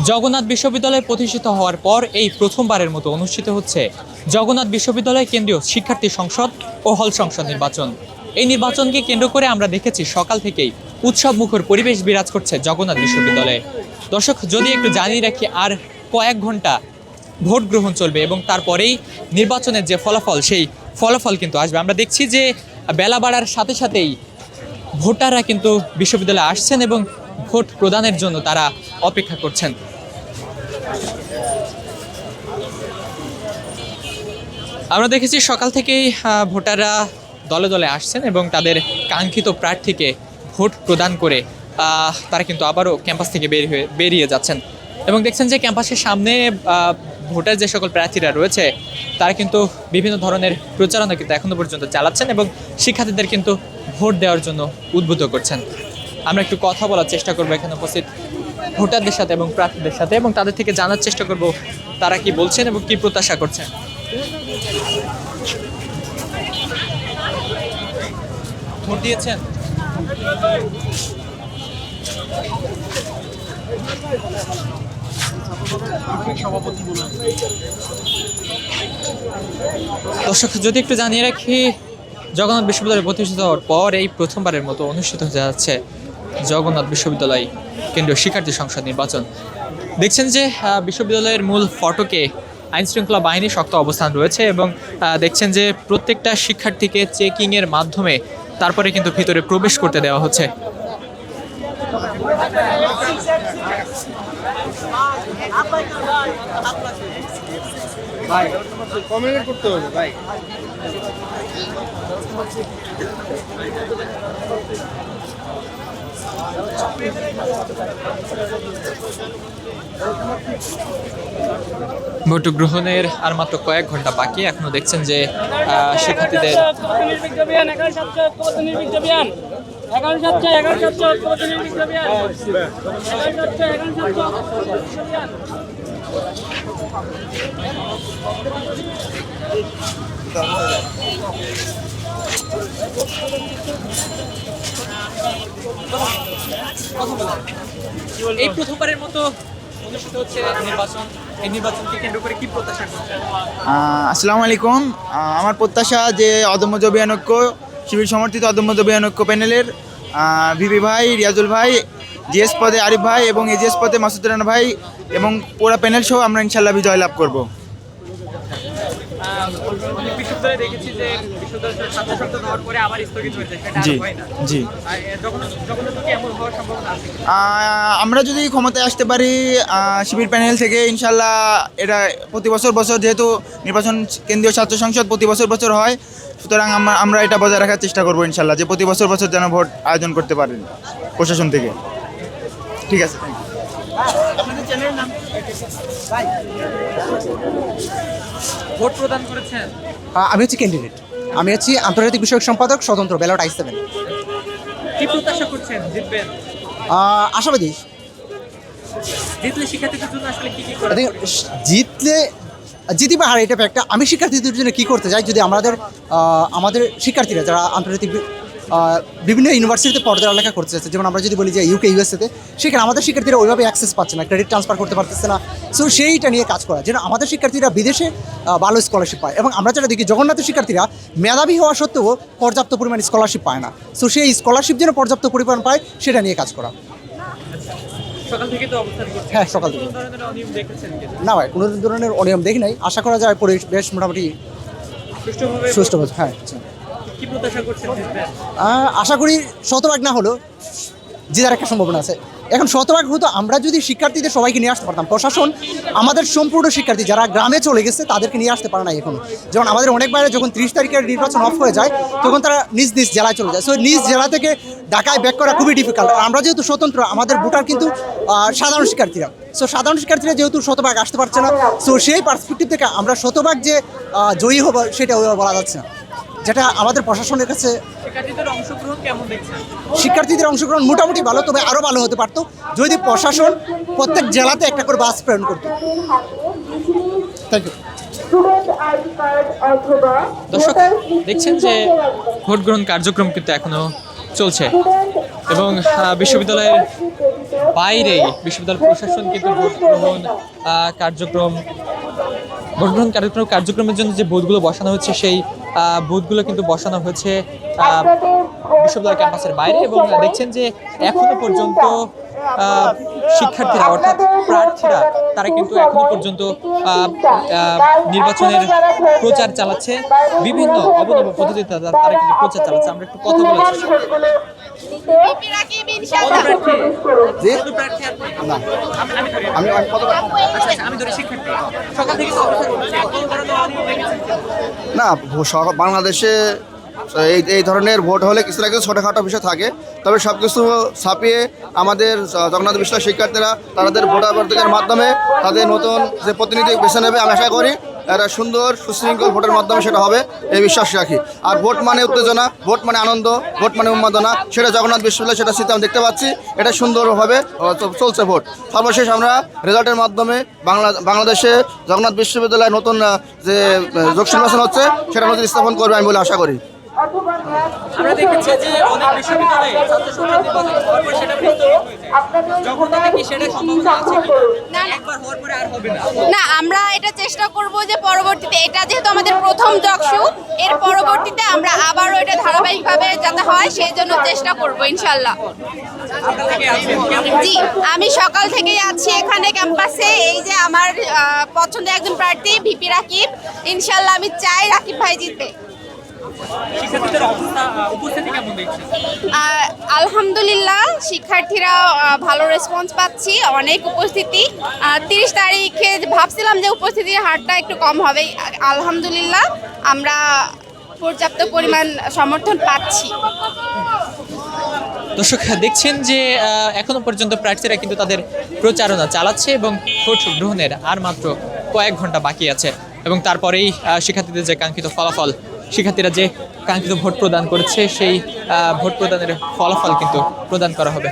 জগন্নাথ বিশ্ববিদ্যালয় প্রতিষ্ঠিত হওয়ার পর এই প্রথমবারের মতো অনুষ্ঠিত হচ্ছে জগন্নাথ বিশ্ববিদ্যালয় কেন্দ্রীয় শিক্ষার্থী সংসদ ও হল সংসদ নির্বাচন। এই নির্বাচনকে কেন্দ্র করে আমরা দেখেছি সকাল থেকেই উৎসব মুখর পরিবেশ বিরাজ করছে জগন্নাথ বিশ্ববিদ্যালয়ে। দর্শক, যদি একটু জানিয়ে রাখি, আর কয়েক ঘন্টা ভোট গ্রহণ চলবে এবং তারপরেই নির্বাচনের যে ফলাফল, সেই ফলাফল কিন্তু আসবে। আমরা দেখছি যে বেলা বাড়ার সাথে সাথেই ভোটাররা কিন্তু বিশ্ববিদ্যালয়ে আসছেন এবং ভোট প্রদানের জন্য তারা অপেক্ষা করছেন। আমরা দেখেছি সকাল থেকেই ভোটাররা দলে দলে আসছেন এবং তাদের কাঙ্ক্ষিত প্রার্থীকে ভোট প্রদান করে তারা কিন্তু আবারও ক্যাম্পাস থেকে বেরিয়ে যাচ্ছেন এবং দেখছেন যে ক্যাম্পাসের সামনে ভোটার যে সকল প্রার্থীরা রয়েছে তারা কিন্তু বিভিন্ন ধরনের প্রচারণা কিন্তু এখনো পর্যন্ত চালাচ্ছেন এবং শিক্ষার্থীদের কিন্তু ভোট দেওয়ার জন্য উদ্বুদ্ধ করছেন। আমরা একটু কথা বলার চেষ্টা করবো এখানে উপস্থিত ভোটারদের সাথে এবং প্রার্থীদের সাথে, এবং তাদের থেকে জানার চেষ্টা করব তারা কি বলছেন এবং কি প্রত্যাশা করছেন। ভোট দিয়েছেন? দর্শক, যদি একটু জানিয়ে রাখি, জগন্নাথ বিশ্ববিদ্যালয় প্রতিষ্ঠিত হওয়ার পর এই প্রথমবারের মতো অনুষ্ঠিত হতে যাচ্ছে জগন্নাথ বিশ্ববিদ্যালয় কেন্দ্রীয় শিক্ষার্থী সংসদ নির্বাচন। দেখছেন যে বিশ্ববিদ্যালয়ের মূল ফটকে আইনশৃঙ্খলা বাহিনীর শক্ত অবস্থান রয়েছে এবং দেখছেন যে প্রত্যেকটা শিক্ষার্থীকে চেকিংয়ের মাধ্যমে তারপরে কিন্তু ভিতরে প্রবেশ করতে দেওয়া হচ্ছে। ভোট গ্রহণের আর মাত্র কয়েক ঘন্টা বাকি। এখনো দেখছেন যে শিক্ষার্থীদের এই প্রথমবারের মতো অনুষ্ঠিত হচ্ছে নির্বাচন। এই নির্বাচনকে কেন্দ্র করে কি প্রত্যাশা করছেন? আসসালামু আলাইকুম। আমার প্রত্যাশা যে অদম্য জবিয়ান ঐক্য, শিবির সমর্থিত অদম্য জবিয়ান ঐক্য প্যানেলের ভিপি ভাই, রিয়াজুল ভাই, জিএস পদে আরিফ ভাই এবং এজিএস পদে মাসুদ রানা ভাই এবং পুরো প্যানেল সহ আমরা ইনশাল্লাহ বিজয় লাভ করব। জি জি, আমরা যদি ক্ষমতায় আসতে পারি শিবির প্যানেল থেকে ইনশাল্লাহ, এটা প্রতি বছর যেহেতু নির্বাচন কেন্দ্রীয় ছাত্র সংসদ প্রতি বছর হয়, সুতরাং আমরা এটা বজায় রাখার চেষ্টা করবো ইনশাল্লাহ, যে প্রতি বছর যেন ভোট আয়োজন করতে পারেন প্রশাসন থেকে। ঠিক আছে, ভোট প্রদান করেছেন? আমি হচ্ছি ক্যান্ডিডেট, আমি হচ্ছি আন্তর্জাতিক বিষয়ক সম্পাদক স্বতন্ত্র, ব্যালট I7। কি প্রত্যাশা করছেন, জিতবেন? আশাবাদী। জিতলে শিক্ষার্থীদের জন্য আসলে কি করা? জিতি বা হার এটা একটা, আমি শিক্ষার্থীদের জন্য কী করতে চাই, যদি আমাদের শিক্ষার্থীরা যারা আন্তর্জাতিক বিভিন্ন ইউনিভার্সিটিতে পড়ালেখা করতে চাচ্ছে, যেমন আমরা যদি বলি যে UK USA-তে, সেখানে আমাদের শিক্ষার্থীরা ওইভাবে অ্যাক্সেস পাচ্ছে না, ক্রেডিট ট্রান্সফার করতে পারতেছে না। সো সেইটা নিয়ে কাজ করা, যেন আমাদের শিক্ষার্থীরা বিদেশে ভালো স্কলারশিপ পায়। এবং আমরা যেটা দেখি, জগন্নাথের শিক্ষার্থীরা মেধাবী হওয়া সত্ত্বেও পর্যাপ্ত পরিমাণ স্কলারশিপ পায় না। সো সেই স্কলারশিপ যেন পর্যাপ্ত পরিমাণ পায়, সেটা নিয়ে কাজ করা। সকাল থেকে তো অবস্থান করছেন? হ্যাঁ, সকাল থেকে। না ভাই, কোনো ধরনের অনিয়ম দেখি নাই। আশা করা যায় বেশ মোটামুটি সুষ্ঠুভাবে। হ্যাঁ, কি প্রত্যাশা করছেন? আশা করি শতভাগ না হলেও জেতার একটা সম্ভাবনা আছে। এখন শতভাগ হতো আমরা যদি শিক্ষার্থীদের সবাইকে নিয়ে আসতে পারতাম। প্রশাসন আমাদের সম্পূর্ণ শিক্ষার্থী যারা গ্রামে চলে গেছে তাদেরকে নিয়ে আসতে পারে না এখনো। যেমন আমাদের অনেক বাইরে যখন 30 তারিখের নির্বাচন অফ হয়ে যায়, তখন তারা নিজ জেলায় চলে যায়। সো নিজ জেলা থেকে ঢাকায় ব্যাক করা খুবই ডিফিকাল্ট। আর আমরা যেহেতু স্বতন্ত্র, আমাদের ভোটার কিন্তু সাধারণ শিক্ষার্থীরা। সো সাধারণ শিক্ষার্থীরা যেহেতু শতভাগ আসতে পারছে না, সো সেই পার্সপেক্টিভ থেকে আমরা শতভাগ যে জয়ী হবো সেটা বলা যাচ্ছে না, যেটা আমাদের প্রশাসনের কাছে। শিক্ষার্থীদের অংশগ্রহণ মোটামুটি ভালো, তবে আরও ভালো হতে পারতো যদি প্রশাসন প্রত্যেক জেলাতে একটা করে বাস প্রেরণ করতো। Thank you. দর্শক, দেখছেন যে ভোট গ্রহণ কার্যক্রম কিন্তু এখনো চলছে এবং বিশ্ববিদ্যালয়ের বাইরেই বিশ্ববিদ্যালয় প্রশাসন কিন্তু ভোট গ্রহণ কার্যক্রমের জন্য যে বুথগুলো বসানো হচ্ছে সেই বুথগুলো কিন্তু বসানো হয়েছে বিশ্ববিদ্যালয় ক্যাম্পাসের বাইরে। এবং দেখছেন যে এখনো পর্যন্ত শিক্ষার্থীরা অর্থাৎ প্রার্থীরা তারা কিন্তু এখনো পর্যন্ত নির্বাচনের প্রচার চালাচ্ছে, বিভিন্ন অবনব পদ্ধতিতে তারা কিন্তু প্রচার চালাচ্ছে। আমরা একটু কথা বলেছি। না, বাংলাদেশে এই ধরনের ভোট হলে কিছু না কিছু ছোটোখাটো বিষয় থাকে, তবে সব কিছু ছাপিয়ে আমাদের জগন্নাথ বিশ্ববিদ্যালয়ের শিক্ষার্থীরা তাদের ভোটাধিকারের মাধ্যমে তাদের নতুন যে প্রতিনিধি বেছে নেবে, আমি আশা করি একটা সুন্দর সুশৃঙ্খল ভোটের মাধ্যমে সেটা হবে এই বিশ্বাস রাখি। আর ভোট মানে উত্তেজনা, ভোট মানে আনন্দ, ভোট মানে উন্মাদনা, সেটা জগন্নাথ বিশ্ববিদ্যালয় সেটা সিস্টেম দেখতে পাচ্ছি, এটা সুন্দরভাবে চলছে ভোট। সর্বশেষ আমরা রেজাল্টের মাধ্যমে বাংলাদেশে জগন্নাথ বিশ্ববিদ্যালয়ে নতুন যে যোগ নির্বাচন হচ্ছে সেটা নতুন স্থাপন করবে আমি বলে আশা করি। আমরা দেখেছি যে অনেক বিশ্ববিদ্যালয়ে ছাত্র সংসদ নির্বাচন হওয়ার পর সেটা বিস্তৃত হয়ে যায়। জগন্নাথে কি সেটা সম্ভাবনা আছে কি? না, একবার হওয়ার পরে আর হবে না। না, আমরা এটা চেষ্টা করব যে পরবর্তীতে, এটা যেহেতু আমাদের প্রথম জকসু, এর পরবর্তীতে আমরা আবারও এটা ধারাবাহিকভাবে যাতে হয় সেই জন্য চেষ্টা করব ইনশাল্লাহ। জি, আমি সকাল থেকেই আছি এখানে ক্যাম্পাসে। এই যে আমার পছন্দের একজন প্রার্থী ভিপি রাকিব, ইনশাল্লাহ আমি চাই রাকিব ভাই জিতবে। শিক্ষার্থীদের উপস্থিতি কেমন দেখছেন? আলহামদুলিল্লাহ, শিক্ষার্থীরা ভালো রেসপন্স পাচ্ছি, অনেক উপস্থিতি। 30 তারিখে ভাবছিলাম যে উপস্থিতির হারটা একটু কম হবে, আলহামদুলিল্লাহ আমরা পর্যাপ্ত পরিমাণ সমর্থন পাচ্ছি। দর্শক দেখছেন যে এখনো পর্যন্ত প্রার্থীরা কিন্তু তাদের প্রচারণা চালাচ্ছে এবং ভোট গ্রহণের আর মাত্র কয়েক ঘন্টা বাকি আছে। এবং তারপরেই শিক্ষার্থীদের যে কাঙ্ক্ষিত ফলাফল, শিক্ষার্থীরা যে কাঙ্ক্ষিত ভোট প্রদান করেছে সেই ভোট প্রদানের ফলাফল কিন্তু প্রদান করা হবে।